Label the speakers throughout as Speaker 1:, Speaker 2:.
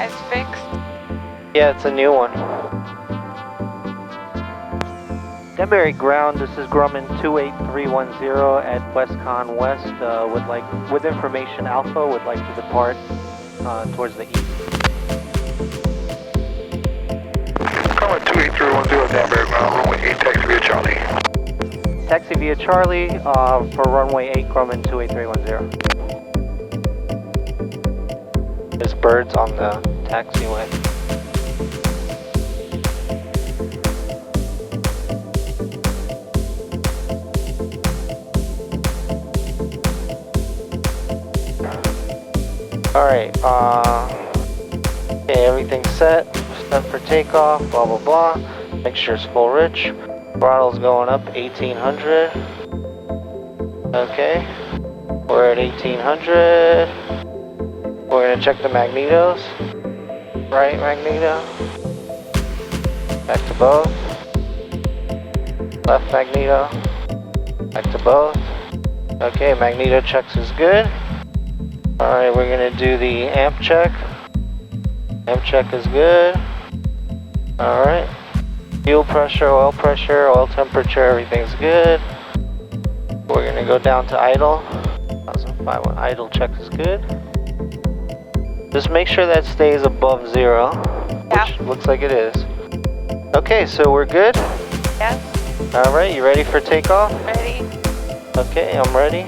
Speaker 1: guys fixed?
Speaker 2: Yeah, it's a new one. Denbury ground, this is Grumman 28310 at WestCon West, with information Alpha would like to depart towards the east.
Speaker 3: Grumman 28310 Denbury ground, runway 8, taxi via Charlie.
Speaker 2: Taxi via Charlie for runway 8, Grumman 28310. There's birds on the taxiway. Alright, okay, everything's set for takeoff, blah blah blah. Make sure it's full rich. Throttle's going up 1800. Okay, we're at 1800. We're gonna check the magnetos. Right magneto. Back to both. Left magneto. Back to both. Okay, magneto checks is good. Alright, we're gonna do the amp check. Amp check is good. Alright. Fuel pressure, oil temperature, everything's good. We're gonna go down to idle. 1051 idle check is good. Just make sure that stays above 0.
Speaker 1: Yeah.
Speaker 2: Which looks like it is. Okay, so we're good?
Speaker 1: Yes.
Speaker 2: Alright, you ready for takeoff?
Speaker 1: Ready?
Speaker 2: Okay, I'm ready.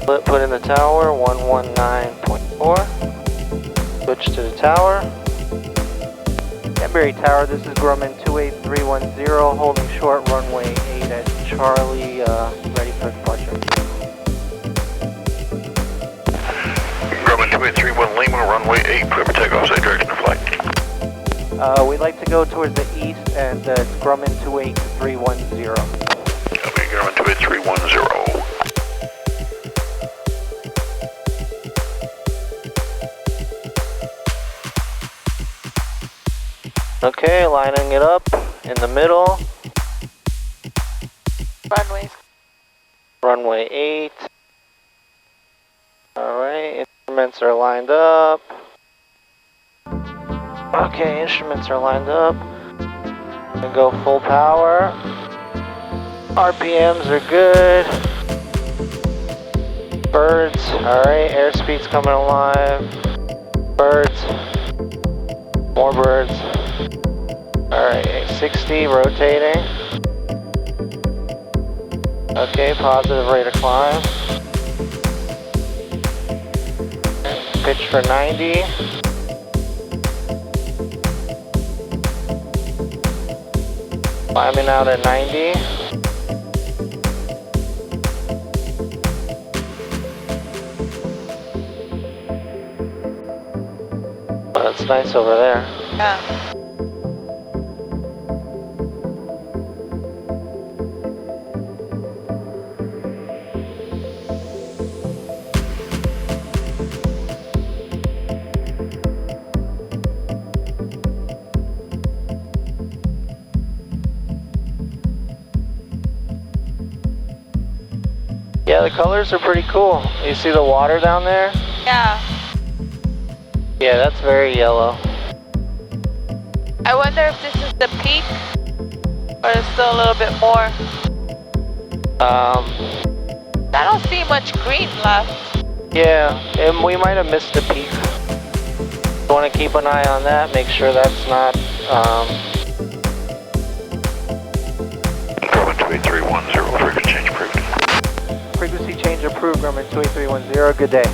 Speaker 2: Put in the tower, 119.4. Switch to the tower. Denbury Tower, this is Grumman 28310, holding short runway 8 at Charlie, ready for departure.
Speaker 3: Grumman 2831 Lima, runway 8, clear for takeoff, same direction of flight.
Speaker 2: We'd like to go towards the east, and it's Grumman 28310.
Speaker 3: Okay, Grumman 28310.
Speaker 2: Okay, lining it up in the middle.
Speaker 1: Runways.
Speaker 2: Runway 8. Alright, instruments are lined up. Okay, instruments are lined up. Gonna go full power. RPMs are good. Birds, alright, airspeed's coming alive. Birds. More birds. Alright, 60 rotating. Okay, positive rate of climb. Pitch for 90. Climbing out at 90. Oh, that's nice over there.
Speaker 1: Yeah.
Speaker 2: Yeah, the colors are pretty cool. You see the water down there?
Speaker 1: Yeah.
Speaker 2: Yeah, that's very yellow.
Speaker 1: I wonder if this is the peak, or there's still a little bit more. I don't see much green left.
Speaker 2: Yeah, and we might have missed the peak. You want to keep an eye on that, make sure that's not,
Speaker 3: Grumman 28310, frequency change approved.
Speaker 2: frequency change approved, Grumman 28310, good day.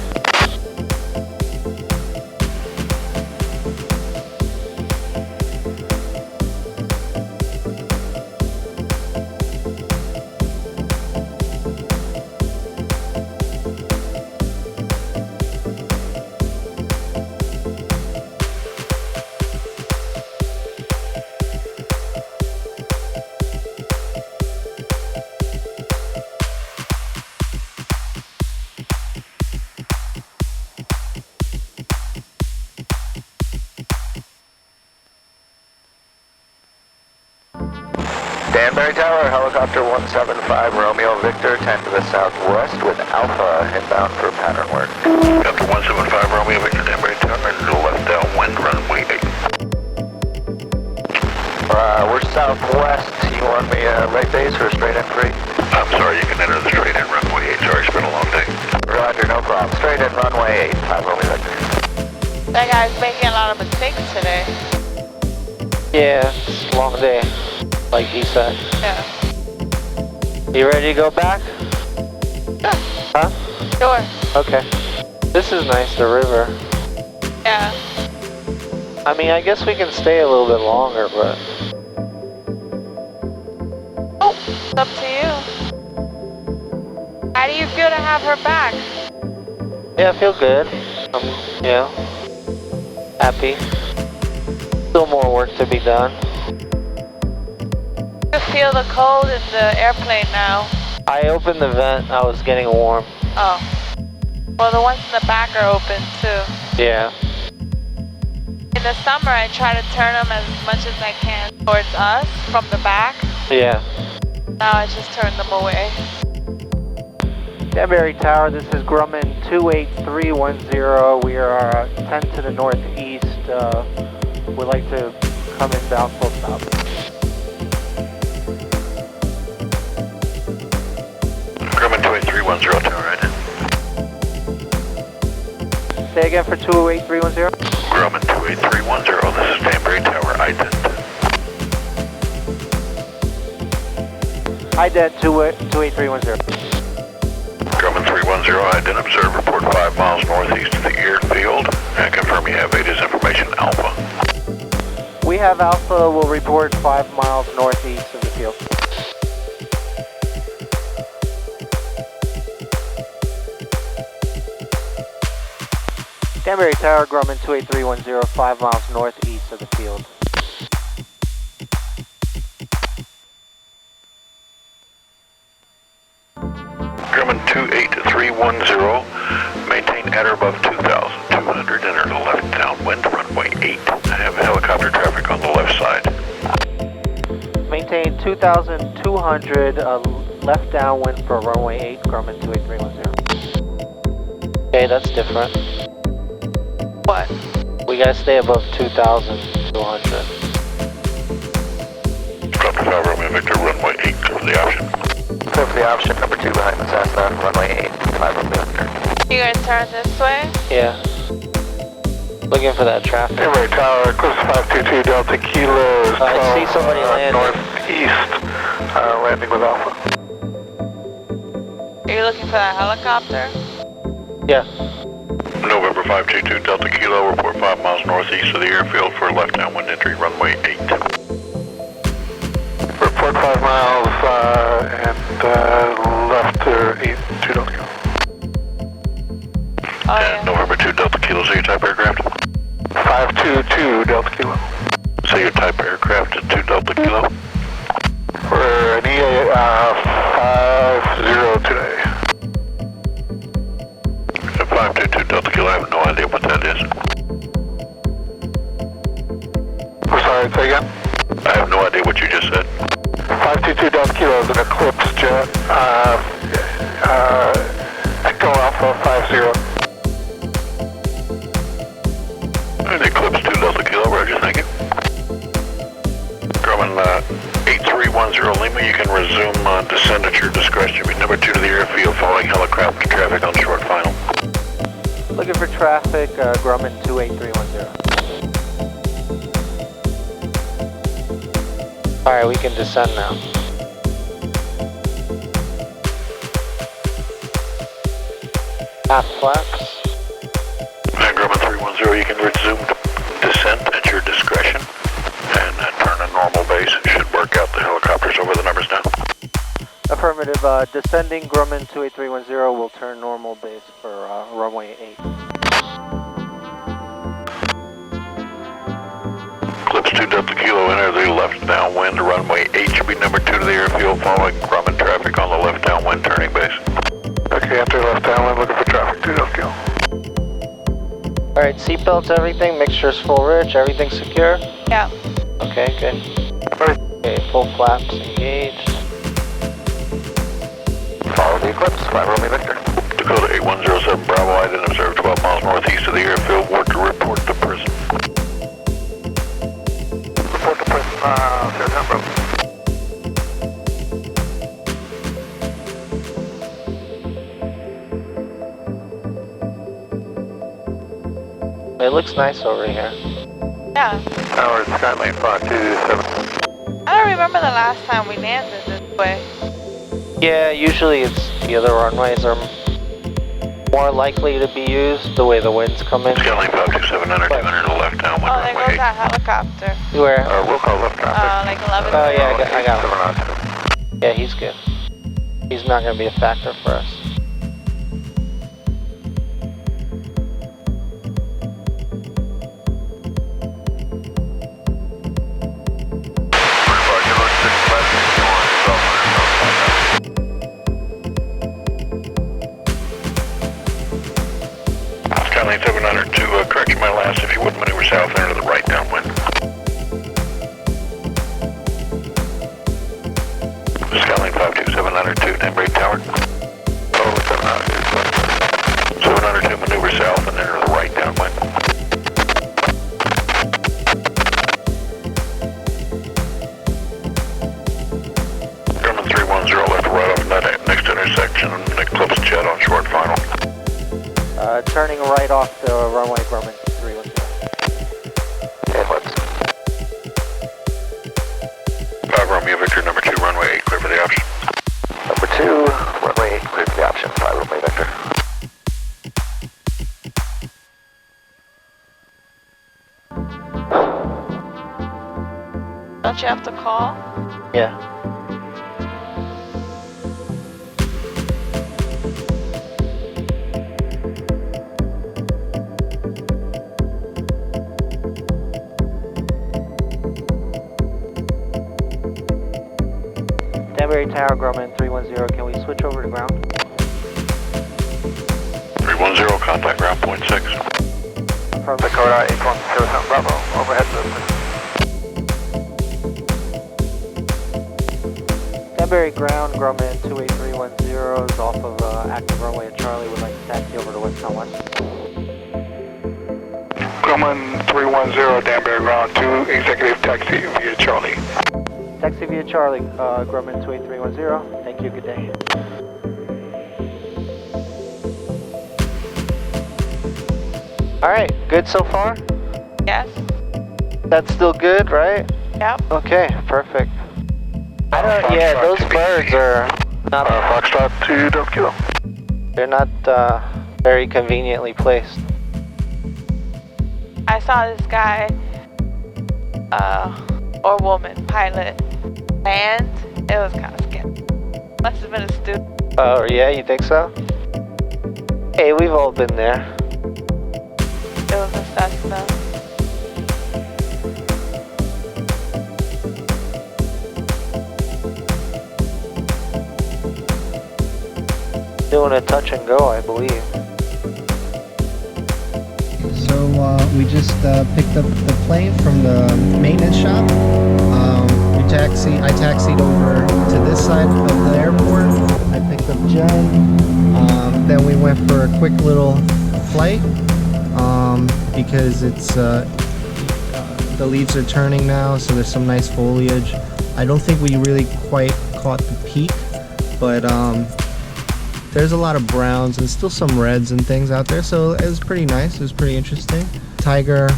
Speaker 3: Danbury Tower, helicopter 175 Romeo Victor, 10 to the southwest with Alpha inbound for pattern work. Helicopter 175 Romeo Victor, Danbury Tower, and left downwind, run We're southwest. You want me right base or straight in free? I'm sorry, you can enter the straight in runway 8. Sorry, it's been a long day. Roger, no problem. Straight in runway 8. 5 Romeo Victor.
Speaker 1: That guy's making a lot of mistakes today.
Speaker 2: Yeah, it's a long day, like he said.
Speaker 1: Yeah.
Speaker 2: You ready to go back?
Speaker 1: Sure.
Speaker 2: Huh?
Speaker 1: Sure.
Speaker 2: Okay. This is nice, the river.
Speaker 1: Yeah.
Speaker 2: I mean, I guess we can stay a little bit longer, but...
Speaker 1: Oh, it's up to you. How do you feel to have her back?
Speaker 2: Yeah, I feel good. I'm, happy. Still more work to be done.
Speaker 1: You feel the cold in the airplane now.
Speaker 2: I opened the vent, I was getting warm.
Speaker 1: Oh. Well, the ones in the back are open too.
Speaker 2: Yeah.
Speaker 1: In the summer, I try to turn them as much as I can towards us from the back.
Speaker 2: Yeah.
Speaker 1: Now I just turn them away.
Speaker 2: Danbury Tower, this is Grumman 28310. We are 10 to the northeast. We'd like to come inbound full stop.
Speaker 3: Grumman 28310, tower right.
Speaker 2: Say again for 28310.
Speaker 3: Grumman 28310, this is Danbury Tower, ident.
Speaker 2: Ident 28310.
Speaker 3: Grumman 310, ident, observe, report 5 miles northeast of the airfield, and confirm you have ATIS information Alpha.
Speaker 2: We have Alpha, will report 5 miles northeast of the field. Danbury Tower, Grumman 28310, 5 miles northeast of the field.
Speaker 3: Grumman 28310, maintain at or above 2,200, enter the left downwind, runway 8. I have helicopter traffic on the left side.
Speaker 2: Maintain 2,200, left downwind for runway 8, Grumman 28310. Okay, that's different.
Speaker 1: What?
Speaker 2: We gotta stay above 2,200.
Speaker 3: Drop to 5 Romeo Victor, runway 8, cover the option. Cover the option, number 2 behind the Cessna, runway 8, 5 Romeo Victor.
Speaker 1: You guys turn this way?
Speaker 2: Yeah. Looking for that traffic.
Speaker 3: Danbury Tower, close 522 Delta Kilo.
Speaker 2: I see somebody landing.
Speaker 3: Northeast, landing with Alpha.
Speaker 1: Are you looking for that helicopter?
Speaker 2: Yeah.
Speaker 3: November 522 Delta Kilo, report 5 miles northeast of the airfield for left downwind entry, runway 8. Report 5 miles and left 8 2 Delta Kilo.
Speaker 1: Oh,
Speaker 3: And
Speaker 1: yeah.
Speaker 3: November 2 Delta Kilo, say your type aircraft? 522 Delta Kilo. Say your type aircraft at 2 Delta Kilo? We're an EA50 today. 522 Delta Kilo, I have no idea what that is. I'm sorry, say again? I have no idea what you just said. 522 Delta Kilo is an Eclipse jet. Echo Alpha 50. An Eclipse 2 Delta Kilo, roger, thank you. Grumman 8310 Lima, you can resume descent at your discretion. Be number 2 to the airfield following helicopter traffic on short final.
Speaker 2: Looking for traffic, Grumman 28310. Alright, we can descend now. Half flaps.
Speaker 3: And Grumman 310, you can resume descent at your discretion and turn a normal base. Should work out, the helicopter's over the numbers now.
Speaker 2: Affirmative, descending Grumman 28310 will turn normal base for runway 8.
Speaker 3: Eclipse 2 Delta Kilo, enter the left downwind, runway 8 should be number 2 to the airfield following Grumman traffic on the left downwind turning base. Okay, enter left downwind, looking for traffic 2 Delta Kilo.
Speaker 2: Alright, seatbelts, everything, mixture's full rich, everything secure?
Speaker 1: Yeah.
Speaker 2: Okay, good. Okay, full flaps engaged.
Speaker 3: Follow the Eclipse, 5 Romeo Victor. Dakota 8107 Bravo, I didn't observe 12 miles northeast of the airfield. Ward to report to prison. Report to prison,
Speaker 2: It looks nice over here.
Speaker 1: Yeah.
Speaker 3: Tower Skylane 527.
Speaker 1: I don't remember the last time we landed this way.
Speaker 2: Yeah, usually it's the other runways are more likely to be used the way the winds come in.
Speaker 3: Skylane 527, 200 to the left downwind.
Speaker 1: Oh, there goes that helicopter.
Speaker 2: Where?
Speaker 3: We'll call left traffic.
Speaker 1: Like 11.
Speaker 2: Oh yeah, I got him. Yeah, he's good. He's not going to be a factor for us.
Speaker 3: Skylane 700 to correction my last, if you would maneuver south and to the right downwind. Skylane 52700 to Danbury Tower. Oh, 700. 700 to maneuver south and enter the right downwind. Grumman 310 left right off that next intersection, Eclipse Jet on short final.
Speaker 2: Turning right off the runway, Grumman 310.
Speaker 3: Okay, let's. 5 Romeo Victor, number 2, runway 8, clear for the option. Number 2, runway 8, clear for the option, 5 Romeo Victor.
Speaker 1: Don't you have to call?
Speaker 2: Yeah. Danbury Tower, Grumman 310, can we switch over to ground?
Speaker 3: 310, contact ground, point 6. Dakota 810, Bravo, overhead movement.
Speaker 2: Danbury ground, Grumman 28310 is off of active runway at Charlie, would like to taxi over to west southwest.
Speaker 3: Grumman 310, Danbury ground, 2 executive taxi via Charlie.
Speaker 2: Taxi via Charlie, Grumman 28310. Thank you, good day. Alright, good so far?
Speaker 1: Yes.
Speaker 2: That's still good, right?
Speaker 1: Yep.
Speaker 2: Okay, perfect. I don't, yeah, those birds are not,
Speaker 3: Foxtrot to Delta Kilo.
Speaker 2: they're not very conveniently placed.
Speaker 1: I saw this guy, or woman, pilot, land. It was kind of scary. Must have been a student.
Speaker 2: Oh, yeah, you think so? Hey, we've all been there.
Speaker 1: It was a Cessna.
Speaker 2: Doing a touch and go, I believe.
Speaker 4: So we just picked up the plane from the maintenance shop. I taxied over to this side of the airport. I picked up Jen. Then we went for a quick little flight because it's the leaves are turning now, so there's some nice foliage. I don't think we really quite caught the peak, but there's a lot of browns and still some reds and things out there, so it was pretty nice. It was pretty interesting. Tiger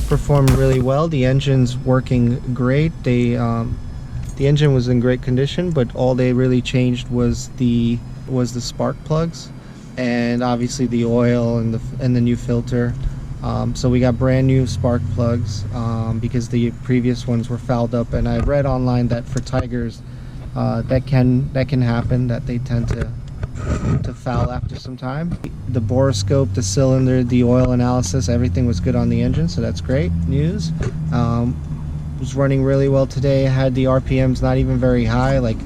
Speaker 4: performed really well. The engine's working great. The engine was in great condition, but all they really changed was the spark plugs, and obviously the oil and the new filter. So we got brand new spark plugs because the previous ones were fouled up, and I read online that for Tigers that can happen, that they tend to foul after some time. The boroscope, the cylinder, the oil analysis, everything was good on the engine, so that's great news. Was running really well today. Had the RPMs not even very high, like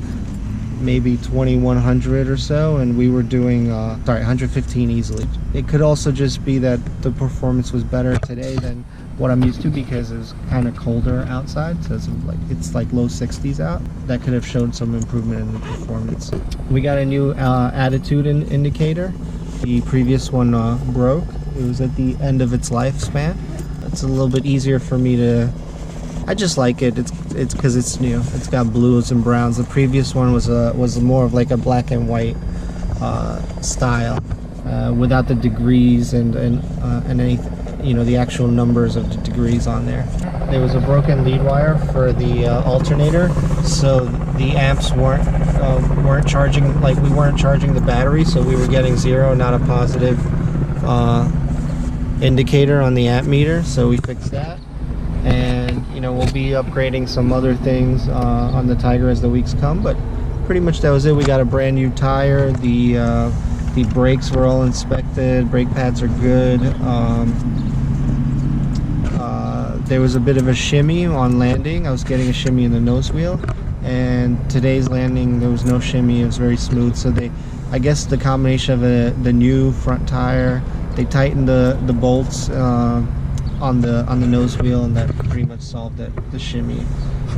Speaker 4: maybe 2100 or so, and we were doing 115 easily. It could also just be that the performance was better today than what I'm used to because it was kind of colder outside, so it's like low 60s out. That could have shown some improvement in the performance. We got a new attitude indicator. The previous one broke. It was at the end of its lifespan. It's a little bit easier for me to, I just like it. It's because it's new. It's got blues and browns. The previous one was more of like a black and white style, without the degrees and anything. you know, the actual numbers of the degrees on there. There was a broken lead wire for the alternator, so the amps weren't charging, like we weren't charging the battery, so we were getting 0, not a positive indicator on the amp meter. So we fixed that, and you know, we'll be upgrading some other things on the Tiger as the weeks come, but pretty much that was it. We got a brand new tire. The brakes were all inspected. Brake pads are good. There was a bit of a shimmy on landing. I was getting a shimmy in the nose wheel, and today's landing there was no shimmy. It was very smooth. So I guess the combination of the new front tire, they tightened the bolts on the nose wheel, and that pretty much solved the shimmy.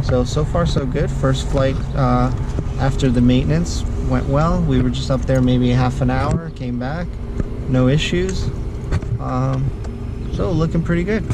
Speaker 4: So far so good. First flight after the maintenance went well. We were just up there maybe half an hour, came back, no issues. So looking pretty good.